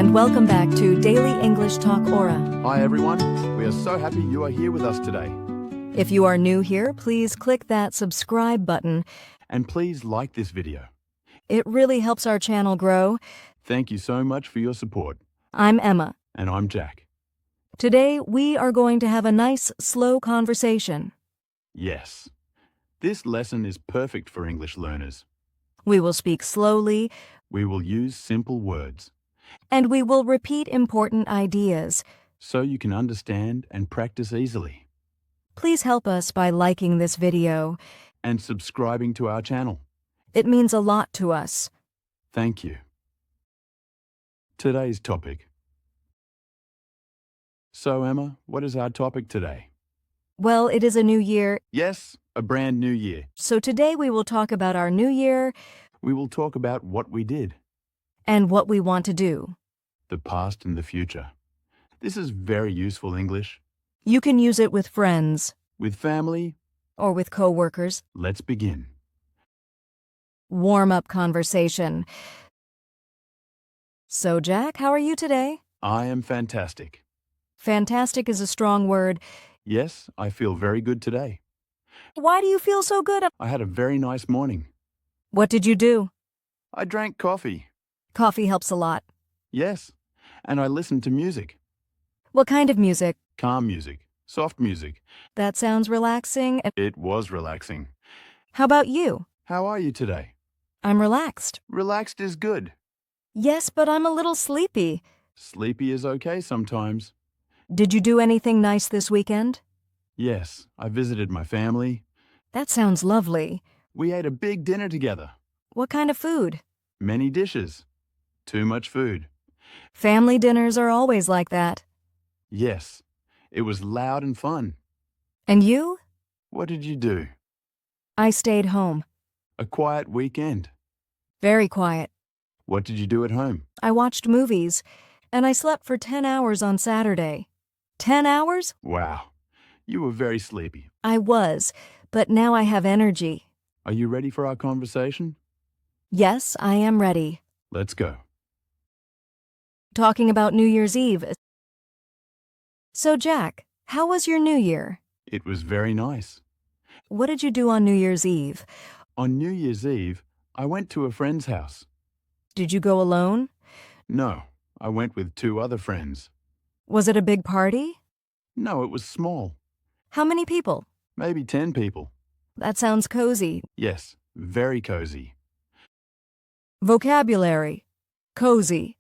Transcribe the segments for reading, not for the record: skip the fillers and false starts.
and welcome back to Daily English Talk Aura. Hi everyone, we are so happy you are here with us today. If you are new here, please click that subscribe button. And please like this video. It really helps our channel grow. Thank you so much for your support. I'm Emma. And I'm Jack. Today, we are going to have a nice, slow conversation. Yes, this lesson is perfect for English learners. We will speak slowly, We will use simple words and we will repeat important ideas. so you can understand and practice easily. Please help us by liking this video. And subscribing to our channel. It means a lot to us. Thank you. Today's topic. So Emma, what is our topic today? Well, it is a new year, Yes, a brand new year. so today we will talk about our new year We will talk about what we did, and what we want to do. the past and the future. This is very useful English. You can use it with friends With family, or with coworkers. let's begin. Warm-up conversation. So, Jack, how are you today? I am fantastic. Fantastic is a strong word. Yes, I feel very good today. Why do you feel so good? I had a very nice morning. What did you do? I drank coffee. Coffee helps a lot. Yes, and I listened to music. What kind of music? Calm music, soft music. That sounds relaxing. It was relaxing. How about you? How are you today? I'm relaxed. Relaxed is good. Yes, but I'm a little sleepy. Sleepy is okay sometimes. Did you do anything nice this weekend? Yes, I visited my family. That sounds lovely. We ate a big dinner together. What kind of food? Many dishes. Too much food. Family dinners are always like that. Yes, it was loud and fun. And you? What did you do? I stayed home. A quiet weekend. Very quiet. What did you do at home? I watched movies, and I slept for 10 hours on Saturday. 10 hours? Wow, you were very sleepy. I was, but now I have energy. Are you ready for our conversation? Yes, I am ready. Let's go. Talking about New Year's Eve. So, Jack, how was your New Year? It was very nice. What did you do on New Year's Eve? On New Year's Eve, I went to a friend's house. Did you go alone? No, I went with two other friends. Was it a big party? No, it was small. How many people? Maybe 10 people. That sounds cozy. Yes, very cozy. Vocabulary. Cozy.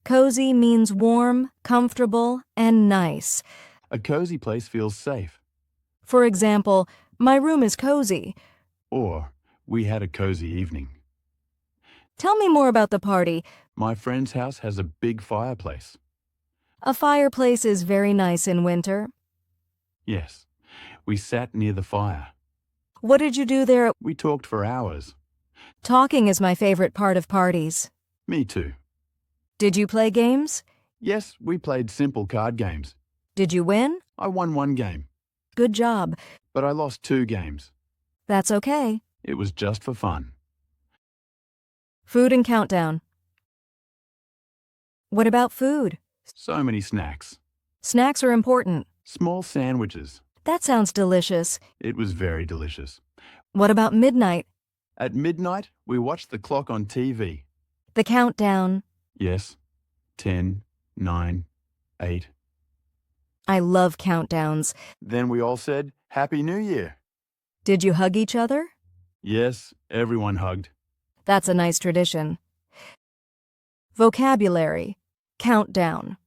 Cozy means warm, comfortable, and nice. A cozy place feels safe. For example, my room is cozy. Or, we had a cozy evening. Tell me more about the party. My friend's house has a big fireplace. A fireplace is very nice in winter. Yes, we sat near the fire. What did you do there? We talked for hours. Talking is my favorite part of parties. Me too. Did you play games? Yes, we played simple card games. Did you win? I won one game, Good job. but I lost two games. That's okay. It was just for fun. Food and countdown. What about food? So many snacks. Snacks are important. Small sandwiches. That sounds delicious. It was very delicious. What about midnight? At midnight, we watched the clock on TV. The countdown. Yes. 10, 9, 8. I love countdowns. Then we all said, Happy New Year. Did you hug each other? Yes, everyone hugged. That's a nice tradition. Vocabulary. Countdown.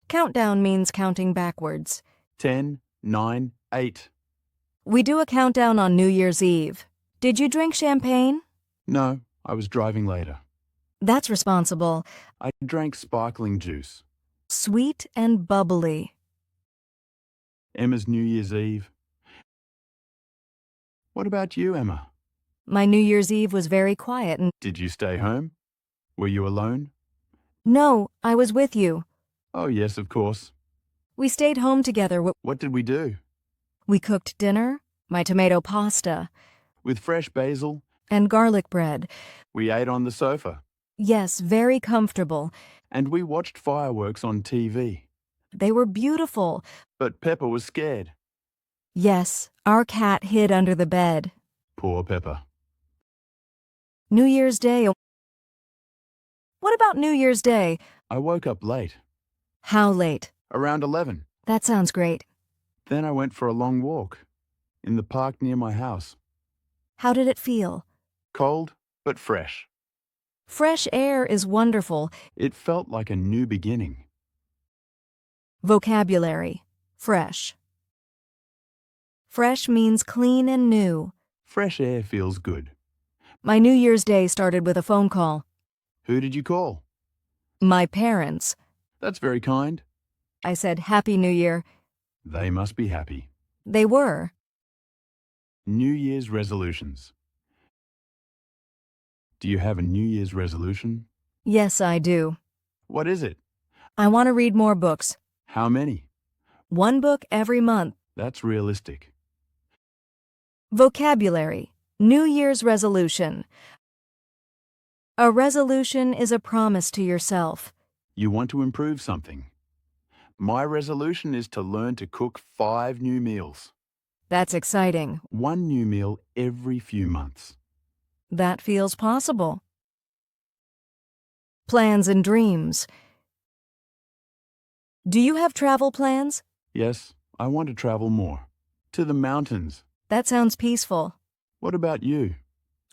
Countdown means counting backwards. 10, 9, 8. We do a countdown on New Year's Eve. Did you drink champagne? No, I was driving later. That's responsible. I drank sparkling juice. Sweet and bubbly. Emma's New Year's Eve. What about you, Emma? My New Year's Eve was very quiet and... Did you stay home? Were you alone? No, I was with you. Oh, yes, of course. We stayed home together. What did we do? We cooked dinner, my tomato pasta, With fresh basil, and garlic bread. we ate on the sofa. Yes, very comfortable. And we watched fireworks on TV. They were beautiful. But Pepper was scared. Yes, our cat hid under the bed. Poor Pepper. New Year's Day. What about New Year's Day? I woke up late, How late? around 11. That sounds great. Then I went for a long walk in the park near my house. How did it feel? Cold, but fresh. Fresh air is wonderful. It felt like a new beginning. Vocabulary. Fresh. Fresh means clean and new. Fresh air feels good. My New Year's Day started with a phone call. Who did you call? My parents. That's very kind. I said, Happy New Year. They must be happy. They were. New Year's resolutions. Do you have a New Year's resolution? Yes, I do. What is it? I want to read more books. How many? One book every month. That's realistic. Vocabulary. New Year's resolution. A resolution is a promise to yourself. You want to improve something. My resolution is to learn to cook 5 new meals. That's exciting. 1 new meal every few months. That feels possible. Plans and dreams. Do you have travel plans? Yes, I want to travel more. To the mountains. That sounds peaceful. What about you?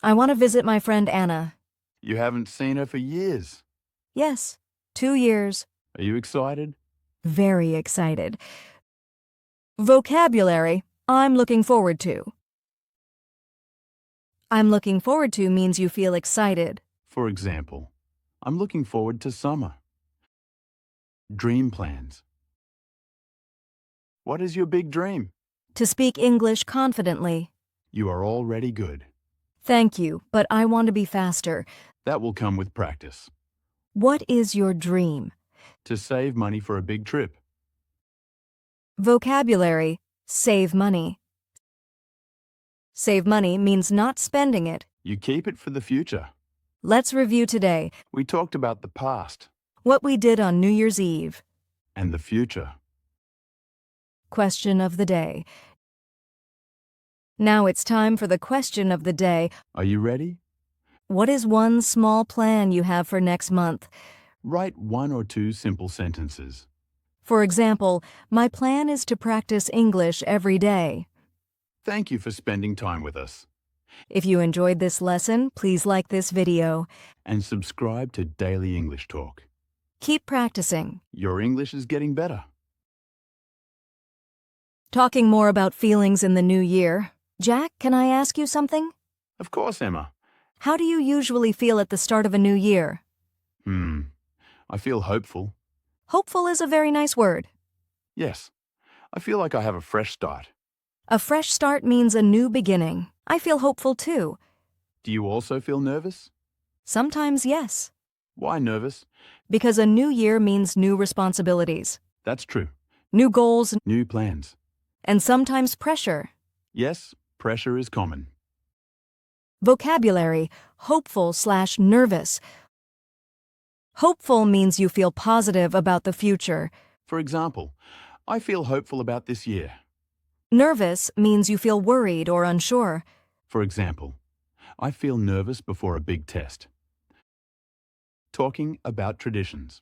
I want to visit my friend Anna. You haven't seen her for years. Yes, 2 years. Are you excited? Very excited. Vocabulary. I'm looking forward to. I'm looking forward to means you feel excited. For example, I'm looking forward to summer. Dream plans. What is your big dream? To speak English confidently. You are already good. Thank you, but I want to be faster. That will come with practice. What is your dream? To save money for a big trip. Vocabulary. Save money. Save money means not spending it. You keep it for the future. Let's review today We talked about the past what we did on New Year's Eve. and the future. Question of the day. Now it's time for the question of the day. Are you ready? What is one small plan you have for next month? Write 1 or 2 simple sentences. For example, my plan is to practice English every day. Thank you for spending time with us. If you enjoyed this lesson, please like this video. And subscribe to Daily English Talk. Keep practicing. Your English is getting better. Talking more about feelings in the new year. Jack, can I ask you something? Of course, Emma. How do you usually feel at the start of a new year? I feel hopeful. Hopeful is a very nice word. Yes, I feel like I have a fresh start. A fresh start means a new beginning. I feel hopeful too. Do you also feel nervous? Sometimes yes, Why nervous? because a new year means new responsibilities, That's true. new goals, New plans. and sometimes pressure. Yes, pressure is common. Vocabulary. Hopeful/nervous. Hopeful means you feel positive about the future. For example, I feel hopeful about this year. Nervous means you feel worried or unsure. For example, I feel nervous before a big test. Talking about traditions.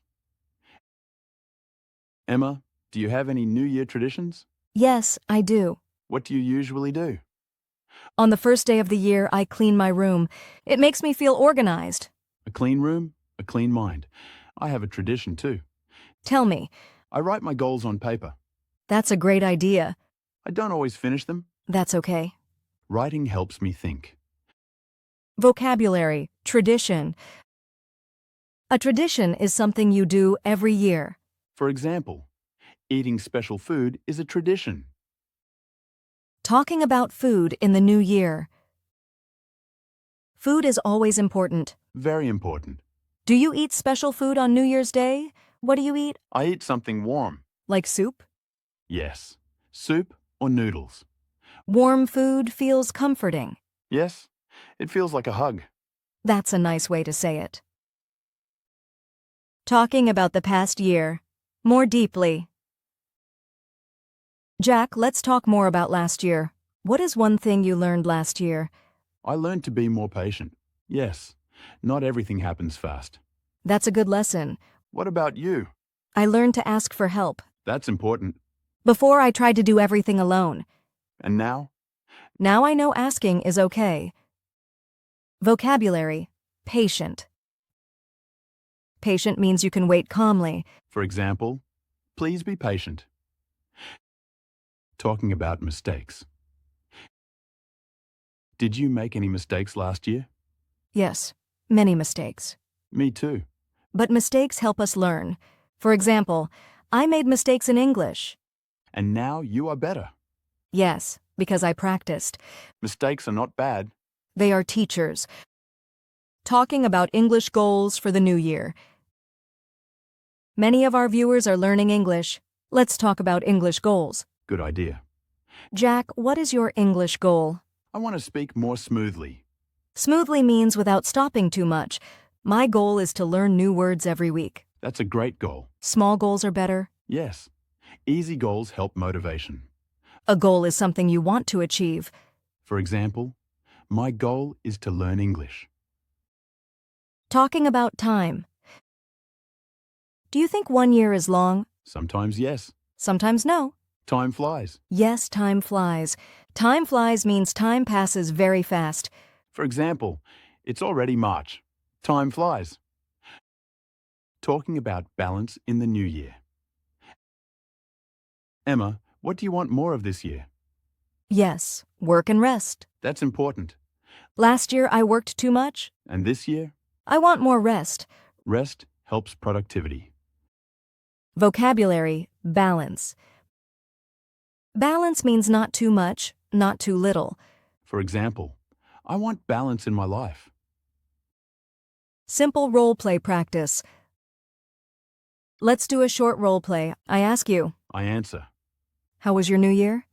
Emma, do you have any New Year traditions? Yes, I do. What do you usually do? On the first day of the year, I clean my room. It makes me feel organized. A clean room, a clean mind. I have a tradition too. Tell me, I write my goals on paper. that's a great idea. I don't always finish them. That's okay. Writing helps me think. Vocabulary. Tradition. A tradition is something you do every year. For example, eating special food is a tradition. Talking about food in the new year. Food is always important. Very important. Do you eat special food on New Year's Day? What do you eat? I eat something warm. Like soup? Yes. Soup or noodles. Warm food feels comforting. Yes. It feels like a hug. That's a nice way to say it. Talking about the past year. More deeply. Jack, let's talk more about last year. What is one thing you learned last year? I learned to be more patient. Yes, not everything happens fast. That's a good lesson. What about you? I learned to ask for help. That's important. Before I tried to do everything alone. And now? Now I know asking is okay. Vocabulary. Patient. Patient means you can wait calmly. For example, please be patient. Talking about mistakes. Did you make any mistakes last year? Yes, many mistakes. Me too. But mistakes help us learn. For example, I made mistakes in English. And now you are better. Yes, because I practiced. Mistakes are not bad. They are teachers. Talking about English goals for the new year. Many of our viewers are learning English. Let's talk about English goals. Good idea. Jack, what is your English goal? I want to speak more smoothly. Smoothly means without stopping too much. My goal is to learn new words every week. That's a great goal. Small goals are better. Yes. Easy goals help motivation. A goal is something you want to achieve. For example, my goal is to learn English. Talking about time. Do you think 1 year is long? Sometimes yes. Sometimes no. Time flies. Yes, time flies. Time flies means time passes very fast. For example, it's already March. Time flies. Talking about balance in the new year. Emma, what do you want more of this year? Yes, work and rest. That's important. Last year I worked too much. And this year, I want more rest. rest helps productivity. Vocabulary. Balance. Balance means not too much, not too little. For example, I want balance in my life. Simple role play practice. Let's do a short role play. I ask you, I answer. how was your new year?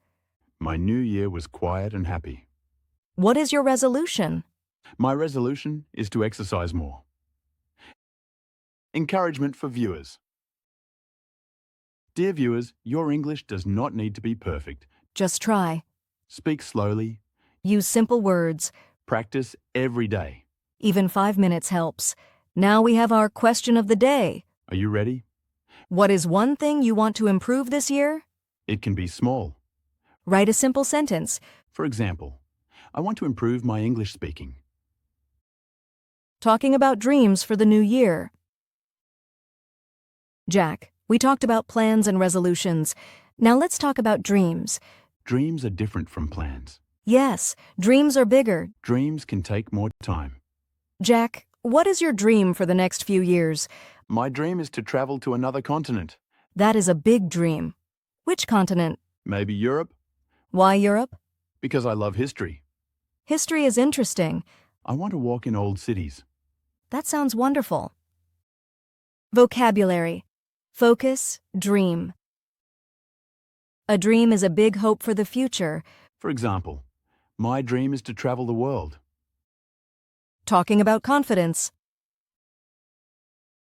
My new year was quiet and happy. What is your resolution? My resolution is to exercise more. Encouragement for viewers. Dear viewers, your English does not need to be perfect. Just try. Speak slowly. Use simple words. Practice every day. Even 5 minutes helps. Now we have our question of the day. Are you ready? What is one thing you want to improve this year? It can be small. Write a simple sentence. For example, I want to improve my English speaking. Talking about dreams for the new year. Jack, we talked about plans and resolutions. Now let's talk about dreams. Dreams are different from plans. Yes, dreams are bigger. Dreams can take more time. Jack, what is your dream for the next few years? My dream is to travel to another continent. That is a big dream. Which continent? Maybe Europe, Why Europe? because I love history. History is interesting. I want to walk in old cities. That sounds wonderful. Vocabulary. Focus, dream. A dream is a big hope for the future. For example, my dream is to travel the world. Talking about confidence.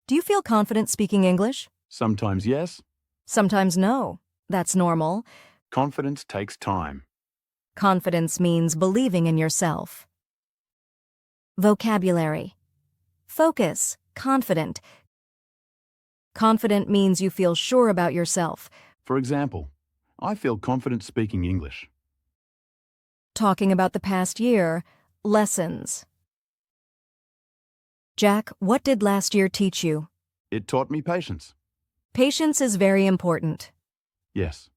Do you feel confident speaking English? Sometimes yes. Sometimes no. That's normal. Confidence takes time. Confidence means believing in yourself. Vocabulary. Focus, confident. Confident means you feel sure about yourself. For example, I feel confident speaking English. Talking about the past year, lessons. Jack, what did last year teach you? It taught me patience. Patience is very important. Yes.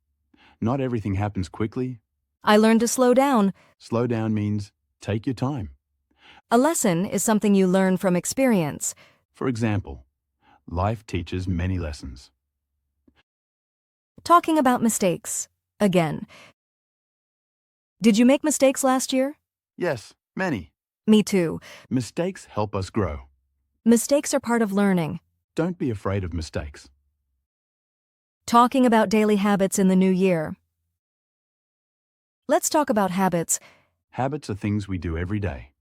Not everything happens quickly. I learned to slow down. Slow down means take your time. A lesson is something you learn from experience. For example, life teaches many lessons. Talking about mistakes. Again. Did you make mistakes last year? Yes, many. Me too. Mistakes help us grow. Mistakes are part of learning. Don't be afraid of mistakes. Talking about daily habits in the new year. Let's talk about habits. Habits are things we do every day.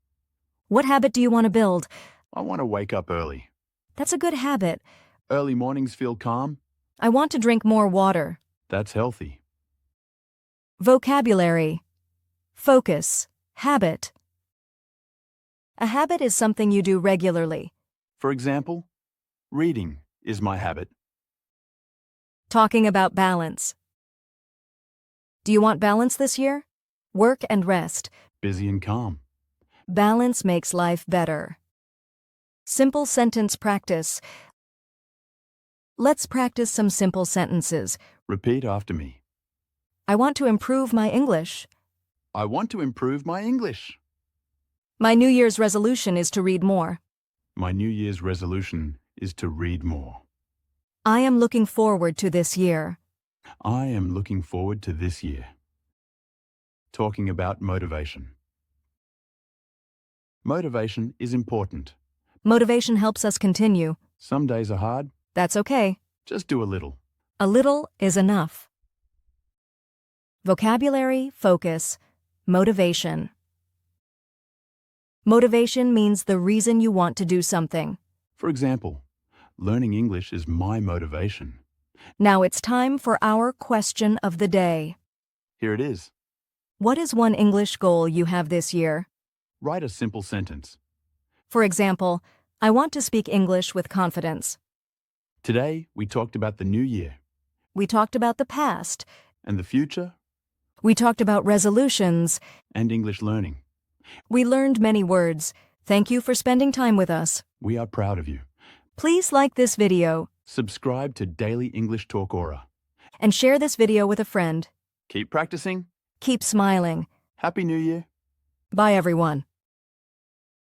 What habit do you want to build? I want to wake up early. That's a good habit. Early mornings feel calm. I want to drink more water. That's healthy. Vocabulary. Focus. Habit. A habit is something you do regularly. For example, reading is my habit. Talking about balance. Do you want balance this year? Work and rest. Busy and calm. Balance makes life better. Simple sentence practice. Let's practice some simple sentences. Repeat after me. I want to improve my English. I want to improve my English. My New Year's resolution is to read more. My New Year's resolution is to read more. I am looking forward to this year. I am looking forward to this year. Talking about motivation. Motivation is important. Motivation helps us continue. Some days are hard. That's okay. Just do a little. A little is enough. Vocabulary, focus, motivation. Motivation means the reason you want to do something. For example, learning English is my motivation. Now it's time for our question of the day. Here it is. What is one English goal you have this year? Write a simple sentence. For example, I want to speak English with confidence. Today, we talked about the new year We talked about the past. and the future We talked about resolutions. and English learning. We learned many words. Thank you for spending time with us. We are proud of you. Please like this video Subscribe to Daily English Talk Aura. and share this video with a friend. Keep practicing. Keep smiling. Happy New Year. Bye, everyone.